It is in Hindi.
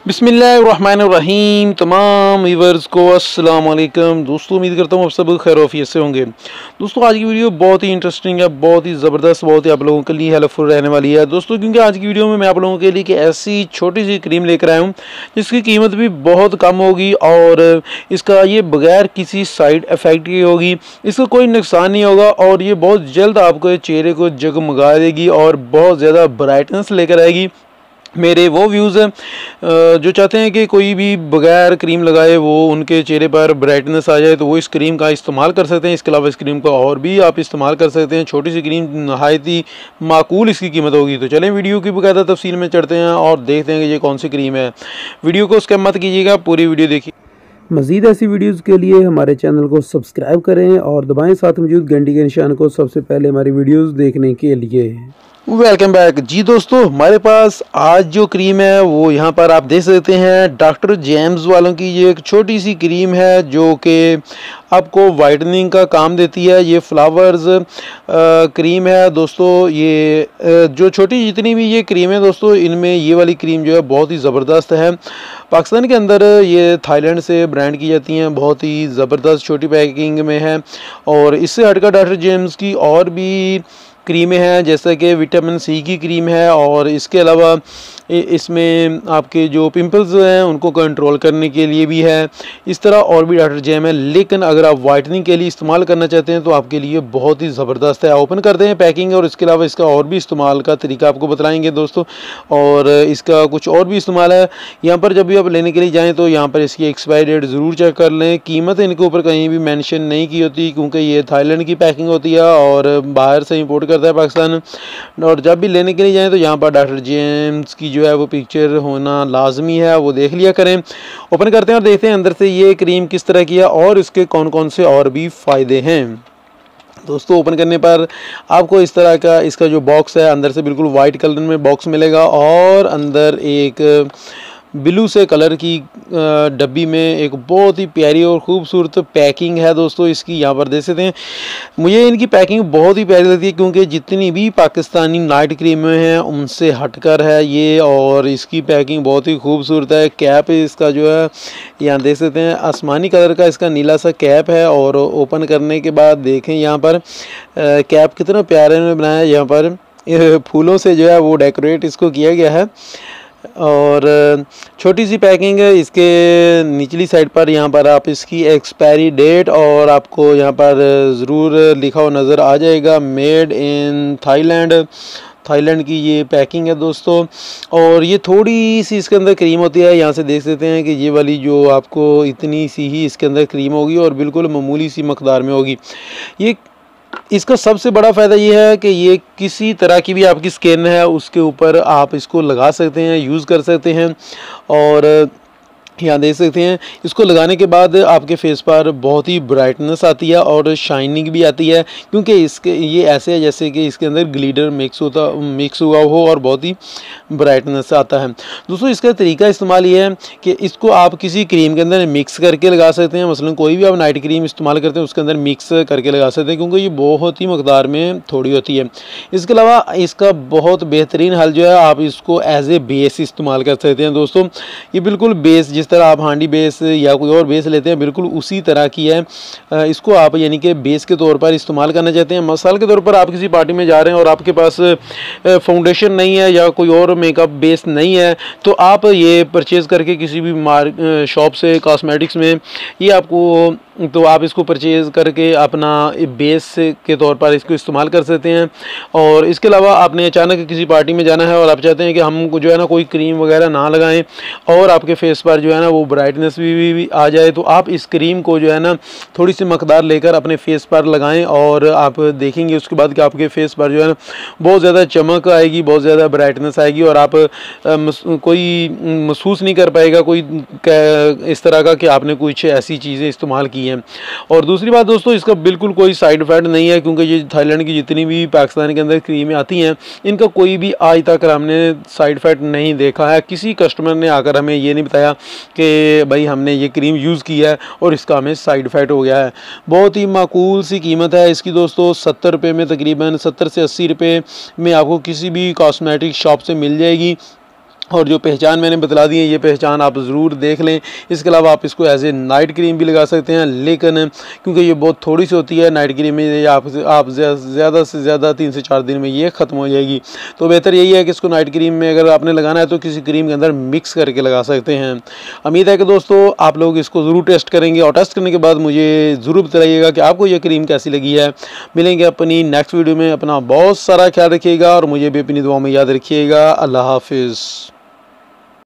बिस्मिल्लाहिर्रहमानिर्रहीम। तमाम व्यूअर्स को अस्सलाम वालेकुम। दोस्तों उम्मीद करता हूँ आप सब खैरियत से होंगे। दोस्तों आज की वीडियो बहुत ही इंटरेस्टिंग है, बहुत ही ज़बरदस्त, बहुत ही आप लोगों के लिए हेल्पफुल रहने वाली है दोस्तों, क्योंकि आज की वीडियो में मैं आप लोगों के लिए एक ऐसी छोटी सी क्रीम लेकर आया हूँ जिसकी कीमत भी बहुत कम होगी और इसका ये बगैर किसी साइड इफ़ेक्ट की होगी, इसका कोई नुकसान नहीं होगा और ये बहुत जल्द आपको चेहरे को जगमगा देगी और बहुत ज़्यादा ब्राइटनेस लेकर आएगी। मेरे वो व्यूज़ हैं जो चाहते हैं कि कोई भी बगैर क्रीम लगाए वो उनके चेहरे पर ब्राइटनेस आ जाए, तो वो इस क्रीम का इस्तेमाल कर सकते हैं। इसके अलावा इस क्रीम का और भी आप इस्तेमाल कर सकते हैं। छोटी सी क्रीम नहायत ही माकूल इसकी कीमत होगी। तो चलें वीडियो की बाकायदा तफसील में चढ़ते हैं और देखते हैं कि ये कौन सी क्रीम है। वीडियो को स्किप मत कीजिएगा, पूरी वीडियो देखिए। मज़ीद ऐसी वीडियोज़ के लिए हमारे चैनल को सब्सक्राइब करें और दबाएं साथ मौजूद घंटी के निशान को सबसे पहले हमारी वीडियोज़ देखने के लिए। वेलकम बैक जी दोस्तों, हमारे पास आज जो क्रीम है वो यहाँ पर आप देख सकते हैं डॉक्टर जेम्स वालों की। ये एक छोटी सी क्रीम है जो कि आपको वाइटनिंग का काम देती है। ये फ्लावर्स क्रीम है दोस्तों। ये जो छोटी जितनी भी ये क्रीम है दोस्तों, इनमें ये वाली क्रीम जो है बहुत ही ज़बरदस्त है। पाकिस्तान के अंदर ये थाईलैंड से ब्रांड की जाती हैं, बहुत ही ज़बरदस्त छोटी पैकिंग में है। और इससे हटकर डॉक्टर जेम्स की और भी क्रीमें हैं, जैसे कि विटामिन सी की क्रीम है और इसके अलावा इसमें आपके जो पिंपल्स हैं उनको कंट्रोल करने के लिए भी है। इस तरह और भी डॉक्टर जेम है, लेकिन अगर आप वाइटनिंग के लिए इस्तेमाल करना चाहते हैं तो आपके लिए बहुत ही ज़बरदस्त है। ओपन करते हैं पैकिंग और इसके अलावा इसका और भी इस्तेमाल का तरीका आपको बताएंगे दोस्तों, और इसका कुछ और भी इस्तेमाल है। यहाँ पर जब भी आप लेने के लिए जाएँ तो यहाँ पर इसकी एक्सपायरी डेट ज़रूर चेक कर लें। कीमत इनके ऊपर कहीं भी मैंशन नहीं की होती क्योंकि ये थाईलैंड की पैकिंग होती है और बाहर से इंपोर्ट करता है पाकिस्तान। और जब भी लेने के लिए जाएँ तो यहाँ पर डॉक्टर जेम्स की जो है वो पिक्चर होना लाजमी है, वो देख लिया करें। ओपन करते हैं और देखते हैं अंदर से ये क्रीम किस तरह की है और इसके कौन कौन से और भी फ़ायदे हैं। दोस्तों ओपन करने पर आपको इस तरह का इसका जो बॉक्स है अंदर से बिल्कुल वाइट कलर में बॉक्स मिलेगा और अंदर एक ब्लू से कलर की डब्बी में एक बहुत ही प्यारी और ख़ूबसूरत पैकिंग है दोस्तों इसकी। यहाँ पर देख सकते हैं, मुझे इनकी पैकिंग बहुत ही प्यारी लगती है क्योंकि जितनी भी पाकिस्तानी नाइट क्रीमें हैं उनसे हटकर है ये, और इसकी पैकिंग बहुत ही खूबसूरत है। कैप इसका जो है यहाँ देख सकते हैं आसमानी कलर का इसका नीला सा कैप है, और ओपन करने के बाद देखें यहाँ पर कैप कितना प्यारे में बनाया है। यहाँ पर फूलों से जो है वो डेकोरेट इसको किया गया है और छोटी सी पैकिंग है। इसके निचली साइड पर यहाँ पर आप इसकी एक्सपायरी डेट और आपको यहाँ पर ज़रूर लिखा हुआ नज़र आ जाएगा, मेड इन थाईलैंड। थाईलैंड की ये पैकिंग है दोस्तों, और ये थोड़ी सी इसके अंदर क्रीम होती है। यहाँ से देख सकते हैं कि ये वाली जो आपको इतनी सी ही इसके अंदर क्रीम होगी और बिल्कुल मामूली सी मकदार में होगी। ये इसका सबसे बड़ा फ़ायदा ये है कि ये किसी तरह की भी आपकी स्किन है उसके ऊपर आप इसको लगा सकते हैं, यूज़ कर सकते हैं। और यहाँ देख सकते हैं इसको लगाने के बाद आपके फेस पर बहुत ही ब्राइटनेस आती है और शाइनिंग भी आती है, क्योंकि इसके ये ऐसे है जैसे कि इसके अंदर ग्लिटर मिक्स हुआ हो और बहुत ही ब्राइटनेस आता है। दोस्तों इसका तरीका इस्तेमाल ये है कि इसको आप किसी क्रीम के अंदर मिक्स करके लगा सकते हैं। मसलन कोई भी आप नाइट क्रीम इस्तेमाल करते हैं उसके अंदर मिक्स करके लगा सकते हैं, क्योंकि ये बहुत ही मकदार में थोड़ी होती है। इसके अलावा इसका बहुत बेहतरीन हल जो है, आप इसको एज ए बेस इस्तेमाल कर सकते हैं दोस्तों। ये बिल्कुल बेस, जिस तरह आप हांडी बेस या कोई और बेस लेते हैं बिल्कुल उसी तरह की है। इसको आप यानी कि बेस के तौर पर इस्तेमाल करना चाहते हैं। मिसाल के तौर पर आप किसी पार्टी में जा रहे हैं और आपके पास फाउंडेशन नहीं है या कोई और मेकअप बेस नहीं है, तो आप ये परचेज़ करके किसी भी शॉप से कॉस्मेटिक्स में ये आपको, तो आप इसको परचेज़ करके अपना बेस के तौर पर इसको इस्तेमाल कर सकते हैं। और इसके अलावा आपने अचानक किसी पार्टी में जाना है और आप चाहते हैं कि हम जो है ना कोई क्रीम वगैरह ना लगाएं और आपके फेस पर जो है ना वो ब्राइटनेस भी आ जाए, तो आप इस क्रीम को जो है ना थोड़ी सी मकदार लेकर अपने फेस पर लगाएं और आप देखेंगे उसके बाद कि आपके फेस पर जो है ना बहुत ज़्यादा चमक आएगी, बहुत ज़्यादा ब्राइटनेस आएगी और आप कोई महसूस नहीं कर पाएगा कोई इस तरह का कि आपने कुछ ऐसी चीज़ें इस्तेमाल की हैं। और दूसरी बात दोस्तों, इसका बिल्कुल कोई साइड इफ़ेक्ट नहीं है, क्योंकि ये थाईलैंड की जितनी भी पाकिस्तान के अंदर क्रीमें आती हैं इनका कोई भी आज तक हमने साइड इफ़ेक्ट नहीं देखा है। किसी कस्टमर ने आकर हमें ये नहीं बताया कि भाई हमने ये क्रीम यूज़ की है और इसका हमें साइड इफ़ेक्ट हो गया है। बहुत ही माकूल सी कीमत है इसकी दोस्तों, 70 रुपये में, तकरीबन 70 से 80 रुपये में आपको किसी भी कॉस्मेटिक शॉप से मिल जाएगी। और जो पहचान मैंने बतला दी है ये पहचान आप ज़रूर देख लें। इसके अलावा आप इसको एज ए नाइट क्रीम भी लगा सकते हैं, लेकिन क्योंकि ये बहुत थोड़ी सी होती है नाइट क्रीम में, आप ज़्यादा से ज़्यादा 3 से 4 दिन में ये ख़त्म हो जाएगी। तो बेहतर यही है कि इसको नाइट क्रीम में अगर आपने लगाना है तो किसी क्रीम के अंदर मिक्स करके लगा सकते हैं। उम्मीद है कि दोस्तों आप लोग इसको ज़रूर टेस्ट करेंगे और टेस्ट करने के बाद मुझे ज़रूर बताइएगा कि आपको ये क्रीम कैसी लगी है। मिलेंगे अपनी नेक्स्ट वीडियो में। अपना बहुत सारा ख्याल रखिएगा और मुझे भी अपनी दुआ में याद रखिएगा। अल्लाह हाफिज़।